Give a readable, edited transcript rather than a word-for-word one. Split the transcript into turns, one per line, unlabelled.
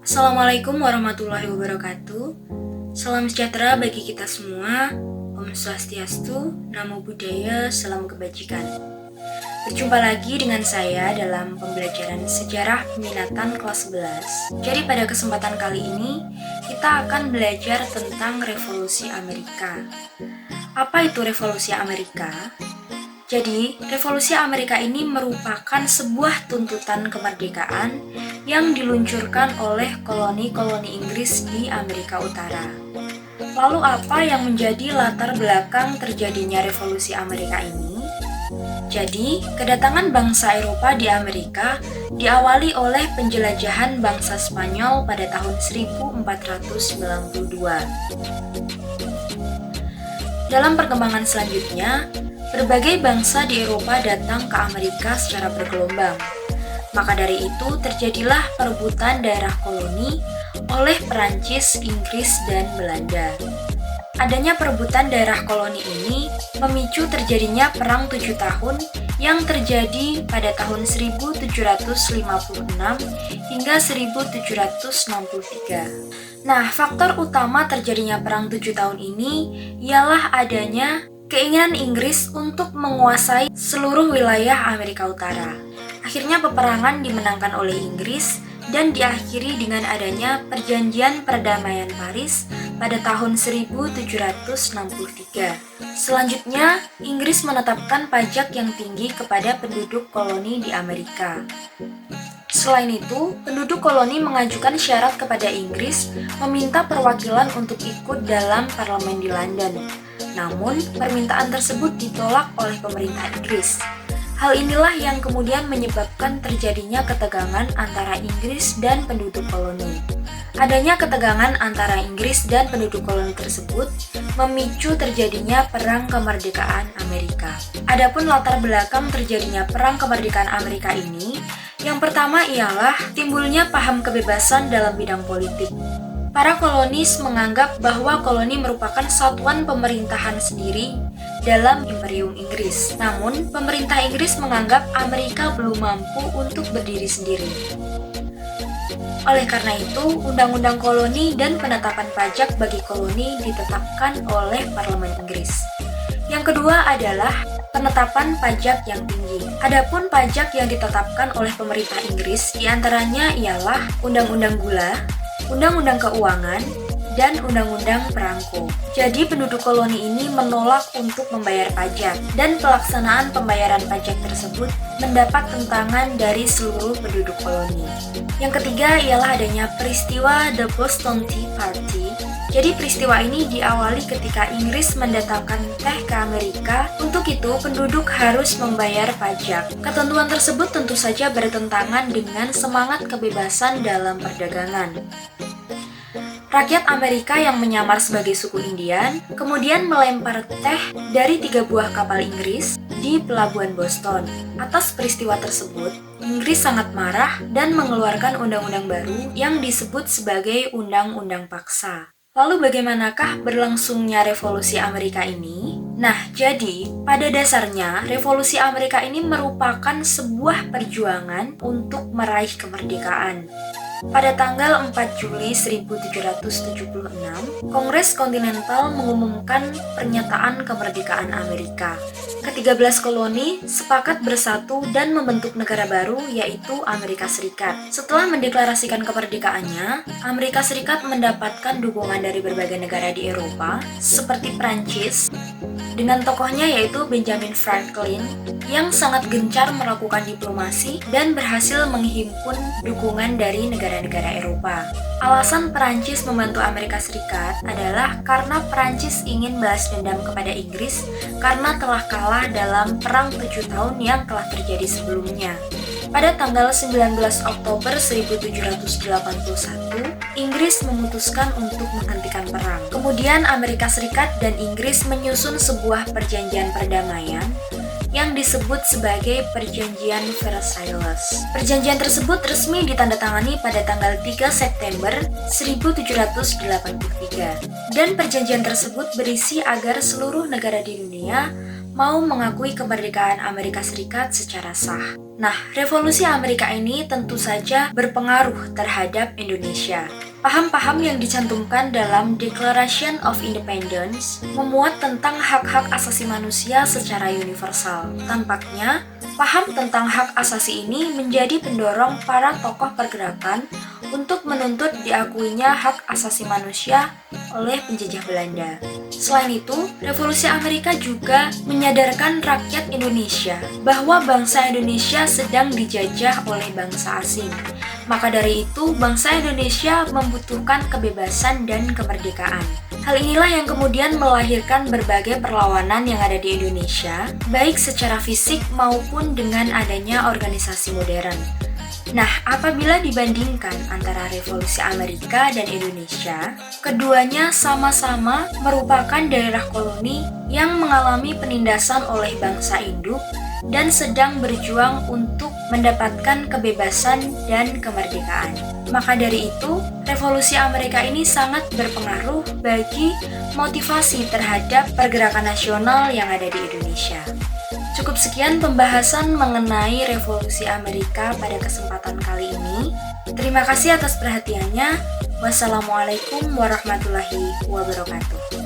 Assalamualaikum warahmatullahi wabarakatuh. Salam sejahtera bagi kita semua. Om Swastiastu, Namo Buddhaya, salam kebajikan. Berjumpa lagi dengan saya dalam pembelajaran sejarah peminatan kelas 11. Jadi pada kesempatan kali ini kita akan belajar tentang Revolusi Amerika. Apa itu Revolusi Amerika? Jadi, Revolusi Amerika ini merupakan sebuah tuntutan kemerdekaan yang diluncurkan oleh koloni-koloni Inggris di Amerika Utara. Lalu apa yang menjadi latar belakang terjadinya Revolusi Amerika ini? Jadi, kedatangan bangsa Eropa di Amerika diawali oleh penjelajahan bangsa Spanyol pada tahun 1492. Dalam perkembangan selanjutnya, berbagai bangsa di Eropa datang ke Amerika secara bergelombang. Maka dari itu terjadilah perebutan daerah koloni oleh Perancis, Inggris, dan Belanda. Adanya perebutan daerah koloni ini memicu terjadinya Perang 7 tahun yang terjadi pada tahun 1756 hingga 1763. Nah, faktor utama terjadinya Perang 7 tahun ini ialah adanya keinginan Inggris untuk menguasai seluruh wilayah Amerika Utara. Akhirnya peperangan dimenangkan oleh Inggris dan diakhiri dengan adanya Perjanjian Perdamaian Paris pada tahun 1763. Selanjutnya, Inggris menetapkan pajak yang tinggi kepada penduduk koloni di Amerika. Selain itu, penduduk koloni mengajukan syarat kepada Inggris meminta perwakilan untuk ikut dalam parlemen di London. Namun, permintaan tersebut ditolak oleh pemerintah Inggris. Hal inilah yang kemudian menyebabkan terjadinya ketegangan antara Inggris dan penduduk koloni. Adanya ketegangan antara Inggris dan penduduk koloni tersebut memicu terjadinya Perang Kemerdekaan Amerika. Adapun latar belakang terjadinya Perang Kemerdekaan Amerika ini, yang pertama ialah timbulnya paham kebebasan dalam bidang politik. Para kolonis menganggap bahwa koloni merupakan satuan pemerintahan sendiri dalam Imperium Inggris. Namun, pemerintah Inggris menganggap Amerika belum mampu untuk berdiri sendiri. Oleh karena itu, Undang-Undang Koloni dan penetapan pajak bagi koloni ditetapkan oleh Parlemen Inggris. Yang kedua adalah penetapan pajak yang tinggi. Adapun pajak yang ditetapkan oleh pemerintah Inggris diantaranya ialah Undang-Undang Gula, Undang-Undang Keuangan, dan Undang-Undang Perangko. Jadi penduduk koloni ini menolak untuk membayar pajak, dan pelaksanaan pembayaran pajak tersebut mendapat tentangan dari seluruh penduduk koloni. Yang ketiga ialah adanya peristiwa The Boston Tea Party. Jadi peristiwa ini diawali ketika Inggris mendatangkan teh ke Amerika. Untuk itu penduduk harus membayar pajak. Ketentuan tersebut tentu saja bertentangan dengan semangat kebebasan dalam perdagangan. Rakyat Amerika yang menyamar sebagai suku Indian kemudian melempar teh dari 3 buah kapal Inggris di pelabuhan Boston. Atas peristiwa tersebut, Inggris sangat marah dan mengeluarkan undang-undang baru yang disebut sebagai Undang-Undang Paksa. Lalu bagaimanakah berlangsungnya Revolusi Amerika ini? Nah, jadi pada dasarnya Revolusi Amerika ini merupakan sebuah perjuangan untuk meraih kemerdekaan. Pada tanggal 4 Juli 1776, Kongres Kontinental mengumumkan pernyataan kemerdekaan Amerika. Ke-13 koloni sepakat bersatu dan membentuk negara baru, yaitu Amerika Serikat. Setelah mendeklarasikan kemerdekaannya, Amerika Serikat mendapatkan dukungan dari berbagai negara di Eropa, seperti Prancis, dengan tokohnya yaitu Benjamin Franklin, yang sangat gencar melakukan diplomasi dan berhasil menghimpun dukungan dari negara-negara Eropa. Alasan Perancis membantu Amerika Serikat adalah karena Perancis ingin balas dendam kepada Inggris karena telah kalah dalam Perang 7 tahun yang telah terjadi sebelumnya. Pada tanggal 19 Oktober 1781, Inggris memutuskan untuk menghentikan perang. Kemudian Amerika Serikat dan Inggris menyusun sebuah perjanjian perdamaian yang disebut sebagai Perjanjian Versailles. Perjanjian tersebut resmi ditandatangani pada tanggal 3 September 1783. Dan perjanjian tersebut berisi agar seluruh negara di dunia mau mengakui kemerdekaan Amerika Serikat secara sah. Nah, revolusi Amerika ini tentu saja berpengaruh terhadap Indonesia. Paham-paham yang dicantumkan dalam Declaration of Independence memuat tentang hak-hak asasi manusia secara universal. Tampaknya, paham tentang hak asasi ini menjadi pendorong para tokoh pergerakan untuk menuntut diakuinya hak asasi manusia oleh penjajah Belanda. Selain itu, Revolusi Amerika juga menyadarkan rakyat Indonesia bahwa bangsa Indonesia sedang dijajah oleh bangsa asing. Maka dari itu, bangsa Indonesia membutuhkan kebebasan dan kemerdekaan. Hal inilah yang kemudian melahirkan berbagai perlawanan yang ada di Indonesia, baik secara fisik maupun dengan adanya organisasi modern. Nah, apabila dibandingkan antara Revolusi Amerika dan Indonesia, keduanya sama-sama merupakan daerah koloni yang mengalami penindasan oleh bangsa induk dan sedang berjuang untuk mendapatkan kebebasan dan kemerdekaan. Maka dari itu, Revolusi Amerika ini sangat berpengaruh bagi motivasi terhadap pergerakan nasional yang ada di Indonesia. Cukup sekian pembahasan mengenai Revolusi Amerika pada kesempatan kali ini. Terima kasih atas perhatiannya. Wassalamualaikum warahmatullahi wabarakatuh.